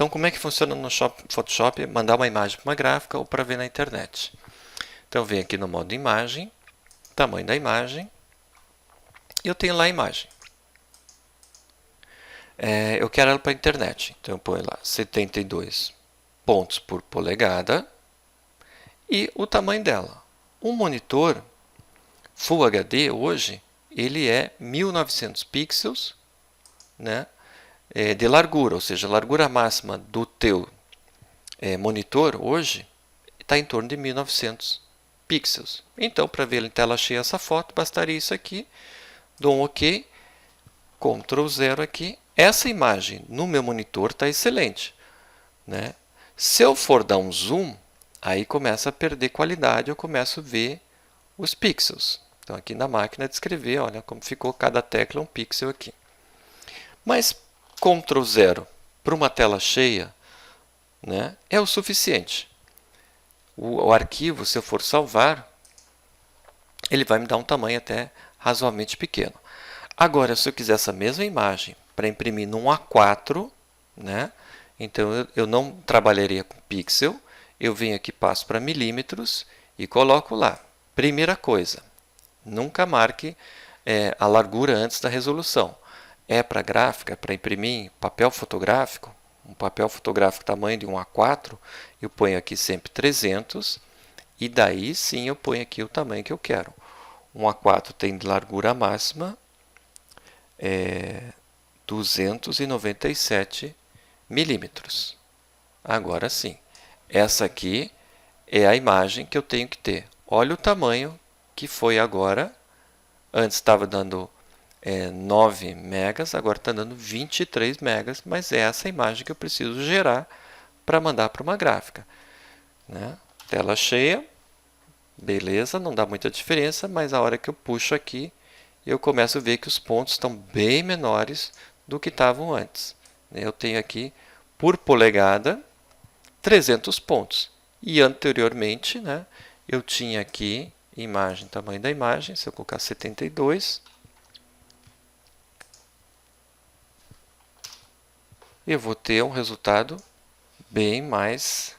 Então, como é que funciona no Photoshop? Mandar uma imagem para uma gráfica ou para ver na internet. Então, eu venho aqui no modo imagem, tamanho da imagem, e eu tenho lá a imagem. Eu quero ela para a internet, então eu ponho lá 72 pontos por polegada e o tamanho dela. Um monitor Full HD hoje, ele é 1900 pixels, né, de largura, ou seja, a largura máxima do teu monitor hoje está em torno de 1900 pixels. Então, para ver em tela cheia essa foto, bastaria isso aqui, dou um OK, Ctrl 0 aqui. Essa imagem no meu monitor está excelente, né? Se eu for dar um zoom, aí começa a perder qualidade, eu começo a ver os pixels. Então, aqui na máquina de escrever, olha como ficou cada tecla um pixel aqui. Mas Ctrl 0 para uma tela cheia, né, é o suficiente. O arquivo, se eu for salvar, ele vai me dar um tamanho até razoavelmente pequeno. Agora, se eu quiser essa mesma imagem para imprimir num A4, né, então eu não trabalharia com pixel, eu venho aqui, passo para milímetros e coloco lá. Primeira coisa, nunca marque a largura antes da resolução. É para gráfica, para imprimir papel fotográfico, um papel fotográfico tamanho de um A4, eu ponho aqui sempre 300 e daí sim eu ponho aqui o tamanho que eu quero. Um A4 tem de largura máxima 297 milímetros. Agora sim, essa aqui é a imagem que eu tenho que ter. Olha o tamanho que foi agora. Antes estava dando 9 megas, agora está dando 23 megas, mas é essa imagem que eu preciso gerar para mandar para uma gráfica, né? Tela cheia, beleza, não dá muita diferença, mas a hora que eu puxo aqui, eu começo a ver que os pontos estão bem menores do que estavam antes. Eu tenho aqui, por polegada, 300 pontos. E anteriormente, né, eu tinha aqui imagem, tamanho da imagem, se eu colocar 72, eu vou ter um resultado bem mais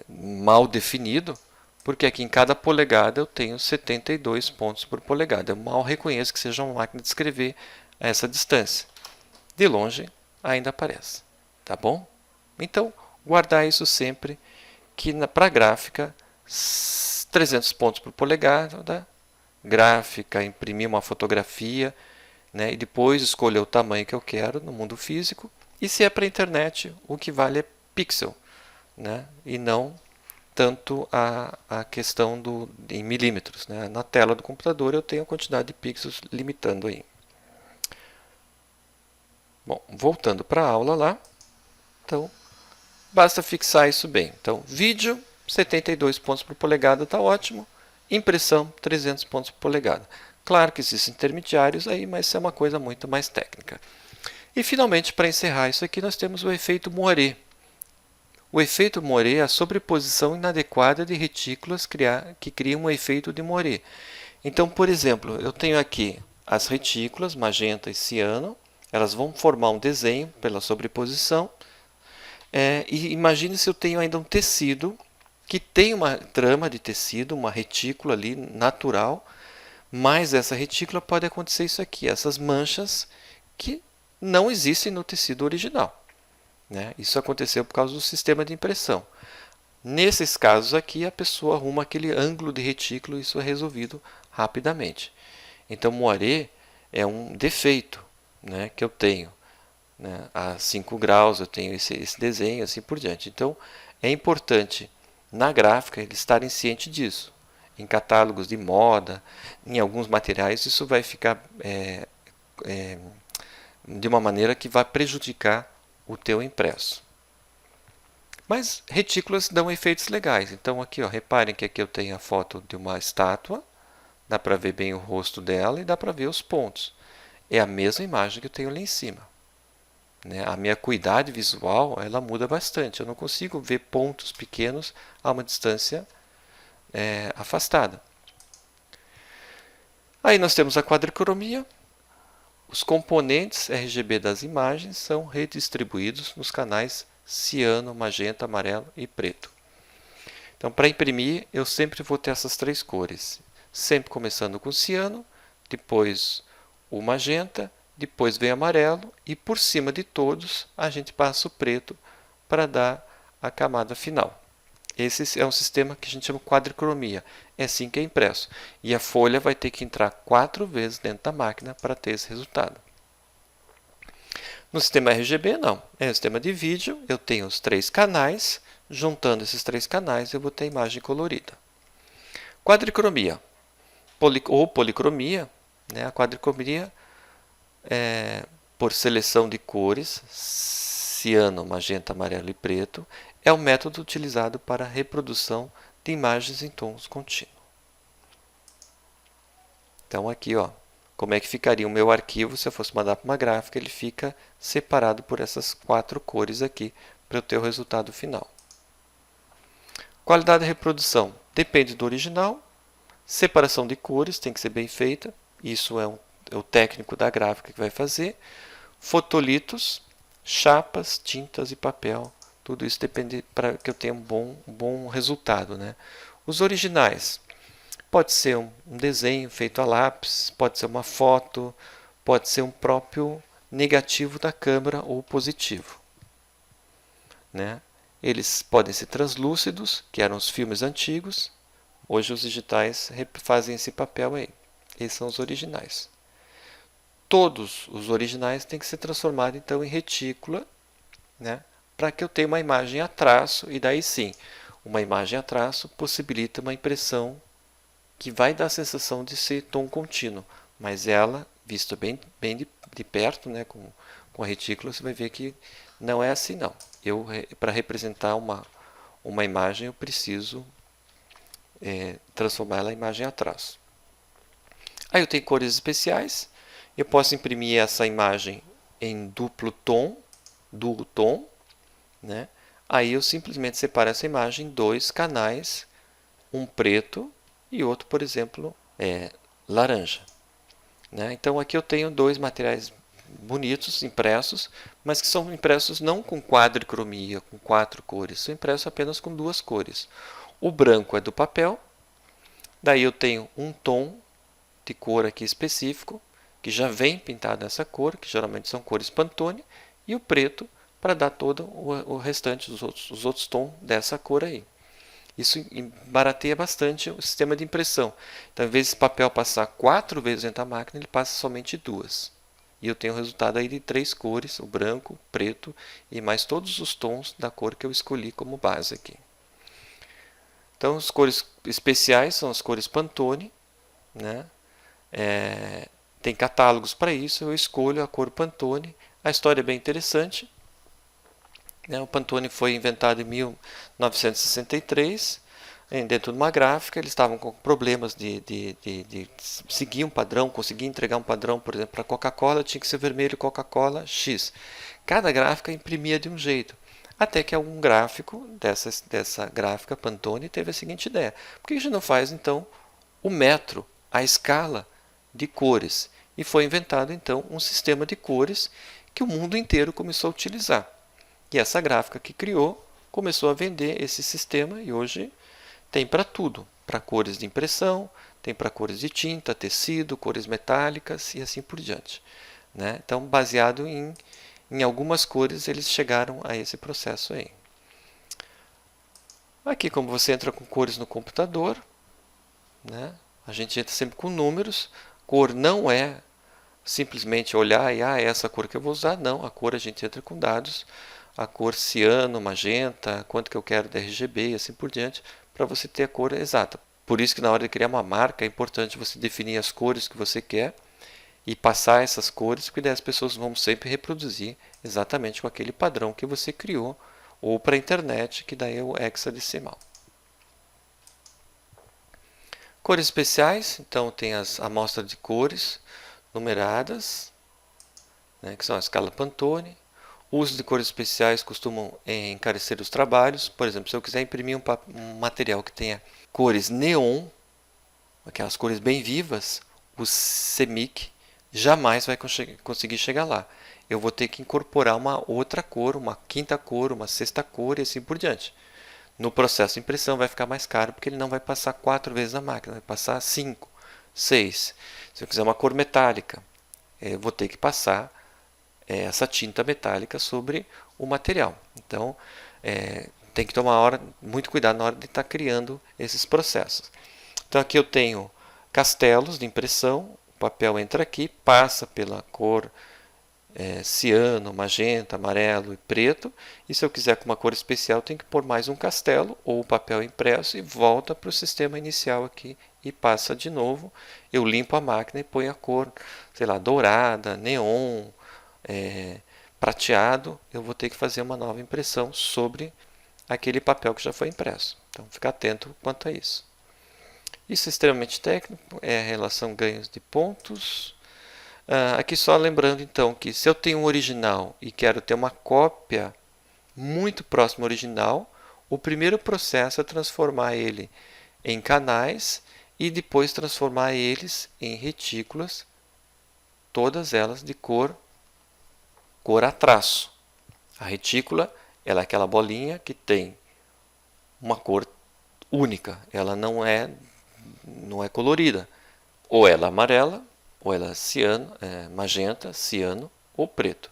mal definido, porque aqui em cada polegada eu tenho 72 pontos por polegada. Eu mal reconheço que seja uma máquina de escrever a essa distância. De longe ainda aparece, tá bom? Então, guardar isso sempre, que para gráfica, 300 pontos por polegada, gráfica, imprimir uma fotografia, né, e depois escolher o tamanho que eu quero no mundo físico. E se é para a internet, o que vale é pixel, né, e não tanto a questão em milímetros, né? Na tela do computador eu tenho a quantidade de pixels limitando aí. Bom, voltando para a aula lá, então basta fixar isso bem. Então, vídeo, 72 pontos por polegada está ótimo, impressão, 300 pontos por polegada. Claro que existem intermediários aí, mas isso é uma coisa muito mais técnica. E finalmente, para encerrar isso aqui, nós temos o efeito moiré. O efeito moiré é a sobreposição inadequada de retículas que criam um efeito de moiré. Então, por exemplo, eu tenho aqui as retículas, magenta e ciano, elas vão formar um desenho pela sobreposição. E imagine se eu tenho ainda um tecido que tem uma trama de tecido, uma retícula ali natural, mas essa retícula pode acontecer isso aqui, essas manchas que não existem no tecido original, né? Isso aconteceu por causa do sistema de impressão. Nesses casos aqui, a pessoa arruma aquele ângulo de retículo e isso é resolvido rapidamente. Então, moiré é um defeito, né, que eu tenho, né? A 5 graus eu tenho esse desenho, assim por diante. Então, é importante na gráfica eles estarem cientes disso. Em catálogos de moda, em alguns materiais, isso vai ficar de uma maneira que vai prejudicar o teu impresso. Mas retículas dão efeitos legais. Então aqui, ó, reparem que aqui eu tenho a foto de uma estátua, dá para ver bem o rosto dela e dá para ver os pontos. É a mesma imagem que eu tenho ali em cima, né? A minha acuidade visual ela muda bastante. Eu não consigo ver pontos pequenos a uma distância afastada. Aí nós temos a quadricromia. Os componentes RGB das imagens são redistribuídos nos canais ciano, magenta, amarelo e preto. Então, para imprimir, eu sempre vou ter essas três cores. Sempre começando com ciano, depois o magenta, depois vem amarelo e por cima de todos a gente passa o preto para dar a camada final. Esse é um sistema que a gente chama de quadricromia. É assim que é impresso. E a folha vai ter que entrar 4 vezes dentro da máquina para ter esse resultado. No sistema RGB, não. É um sistema de vídeo. Eu tenho os 3 canais. Juntando esses 3 canais, eu vou ter a imagem colorida. Quadricromia ou policromia. A quadricromia é por seleção de cores, ciano, magenta, amarelo e preto, é o método utilizado para a reprodução de imagens em tons contínuos. Então aqui, como é que ficaria o meu arquivo se eu fosse mandar para uma gráfica, ele fica separado por essas 4 cores aqui para eu ter o resultado final. Qualidade de reprodução depende do original. Separação de cores tem que ser bem feita, isso é o técnico da gráfica que vai fazer. Fotolitos, chapas, tintas e papel. Tudo isso depende para que eu tenha um bom resultado. Os originais, pode ser um desenho feito a lápis, pode ser uma foto, pode ser um próprio negativo da câmera ou positivo. Eles podem ser translúcidos, que eram os filmes antigos. Hoje os digitais fazem esse papel aí. Esses são os originais. Todos os originais têm que ser transformados então em retícula, para que eu tenha uma imagem a traço, e daí sim, uma imagem a traço possibilita uma impressão que vai dar a sensação de ser tom contínuo, mas ela, vista bem de perto, com a retícula, você vai ver que não é assim não. Para representar uma imagem, eu preciso transformar ela em imagem a traço. Aí eu tenho cores especiais. Eu posso imprimir essa imagem em duplo tom, dual tom. Aí eu simplesmente separo essa imagem em 2 canais, um preto e outro, por exemplo, laranja. Então aqui eu tenho 2 materiais bonitos, impressos, mas que são impressos não com quadricromia, com 4 cores, são impressos apenas com 2 cores. O branco é do papel, daí eu tenho um tom de cor aqui específico, que já vem pintado nessa cor, que geralmente são cores Pantone, e o preto para dar todo o restante dos outros tons dessa cor aí. Isso barateia bastante o sistema de impressão. Então, ao invés desse papel passar 4 vezes dentro da máquina, ele passa somente 2. E eu tenho o resultado aí de 3 cores, o branco, o preto e mais todos os tons da cor que eu escolhi como base aqui. Então, as cores especiais são as cores Pantone. Tem catálogos para isso, eu escolho a cor Pantone. A história é bem interessante. O Pantone foi inventado em 1963, dentro de uma gráfica. Eles estavam com problemas de seguir um padrão, conseguir entregar um padrão, por exemplo, para Coca-Cola tinha que ser vermelho Coca-Cola X. Cada gráfica imprimia de um jeito. Até que algum gráfico dessa gráfica Pantone teve a seguinte ideia: por que a gente não faz então o metro, a escala de cores? E foi inventado então um sistema de cores que o mundo inteiro começou a utilizar. E essa gráfica que criou começou a vender esse sistema e hoje tem para tudo, para cores de impressão, tem para cores de tinta, tecido, cores metálicas e assim por diante. Então, baseado em algumas cores, eles chegaram a esse processo aí. Aqui, como você entra com cores no computador, a gente entra sempre com números. Cor não é simplesmente olhar e é essa cor que eu vou usar, não. A cor a gente entra com dados, a cor ciano, magenta, quanto que eu quero de RGB e assim por diante, para você ter a cor exata. Por isso que na hora de criar uma marca é importante você definir as cores que você quer e passar essas cores, porque daí as pessoas vão sempre reproduzir exatamente com aquele padrão que você criou, ou para a internet, que daí é o hexadecimal. Cores especiais, então tem as amostras de cores numeradas, que são a escala Pantone. O uso de cores especiais costumam encarecer os trabalhos. Por exemplo, se eu quiser imprimir um material que tenha cores neon, aquelas cores bem vivas, o CMYK jamais vai conseguir chegar lá. Eu vou ter que incorporar uma outra cor, uma quinta cor, uma sexta cor e assim por diante. No processo de impressão vai ficar mais caro porque ele não vai passar 4 vezes na máquina, vai passar 5, 6. Se eu quiser uma cor metálica, eu vou ter que passar essa tinta metálica sobre o material. Então, tem que tomar muito cuidado na hora de estar criando esses processos. Então, aqui eu tenho castelos de impressão, o papel entra aqui, passa pela cor ciano, magenta, amarelo e preto, e se eu quiser com uma cor especial, tem que pôr mais um castelo ou o papel impresso e volta para o sistema inicial aqui e passa de novo. Eu limpo a máquina e ponho a cor, sei lá, dourada, neon, prateado. Eu vou ter que fazer uma nova impressão sobre aquele papel que já foi impresso. Então, fica atento quanto a isso. Isso é extremamente técnico, é a relação ganhos de pontos. Aqui só lembrando então que se eu tenho um original e quero ter uma cópia muito próxima ao original, o primeiro processo é transformar ele em canais e depois transformar eles em retículas, todas elas de cor a traço. A retícula ela é aquela bolinha que tem uma cor única, ela não é colorida, ou ela é amarela, ou ela é ciano, magenta, ciano ou preto.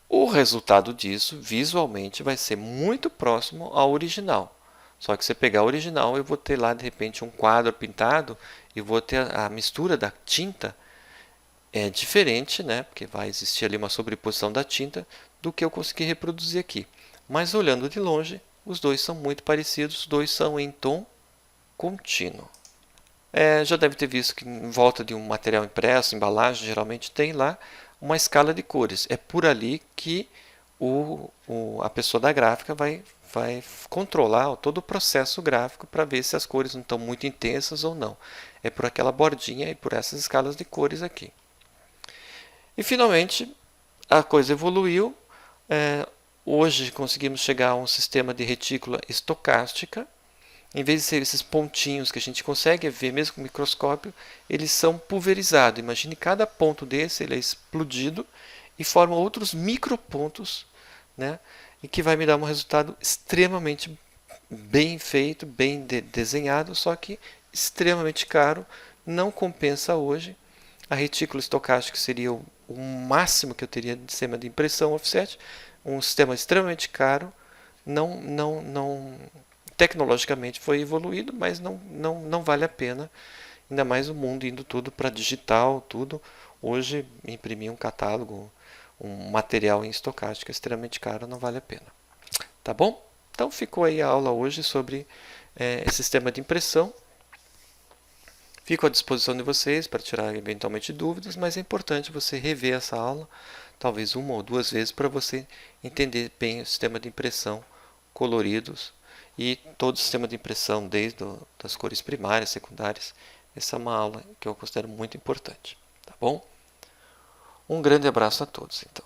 O resultado disso, visualmente, vai ser muito próximo ao original. Só que se você pegar o original, eu vou ter lá, de repente, um quadro pintado e vou ter a mistura da tinta diferente, né? Porque vai existir ali uma sobreposição da tinta do que eu consegui reproduzir aqui. Mas olhando de longe, os dois são muito parecidos, os dois são em tom contínuo. Já deve ter visto que em volta de um material impresso, embalagem, geralmente tem lá uma escala de cores. É por ali que a pessoa da gráfica vai controlar todo o processo gráfico para ver se as cores não estão muito intensas ou não. É por aquela bordinha e por essas escalas de cores aqui. E finalmente a coisa evoluiu. Hoje conseguimos chegar a um sistema de retícula estocástica. Em vez de ser esses pontinhos que a gente consegue ver mesmo com o microscópio, eles são pulverizados. Imagine cada ponto desse, ele é explodido e forma outros micropontos, né? E que vai me dar um resultado extremamente bem feito, bem desenhado, só que extremamente caro, não compensa hoje. A retícula estocástica seria o máximo que eu teria de sistema de impressão offset, um sistema extremamente caro, não tecnologicamente foi evoluído, mas não vale a pena, ainda mais o mundo indo tudo para digital, tudo. Hoje, imprimir um catálogo, um material em estocástica extremamente caro, não vale a pena. Tá bom? Então ficou aí a aula hoje sobre esse sistema de impressão. Fico à disposição de vocês para tirar eventualmente dúvidas, mas é importante você rever essa aula, talvez uma ou duas vezes, para você entender bem o sistema de impressão, coloridos, e todo o sistema de impressão, desde das cores primárias, secundárias. Essa é uma aula que eu considero muito importante. Tá bom? Um grande abraço a todos, então.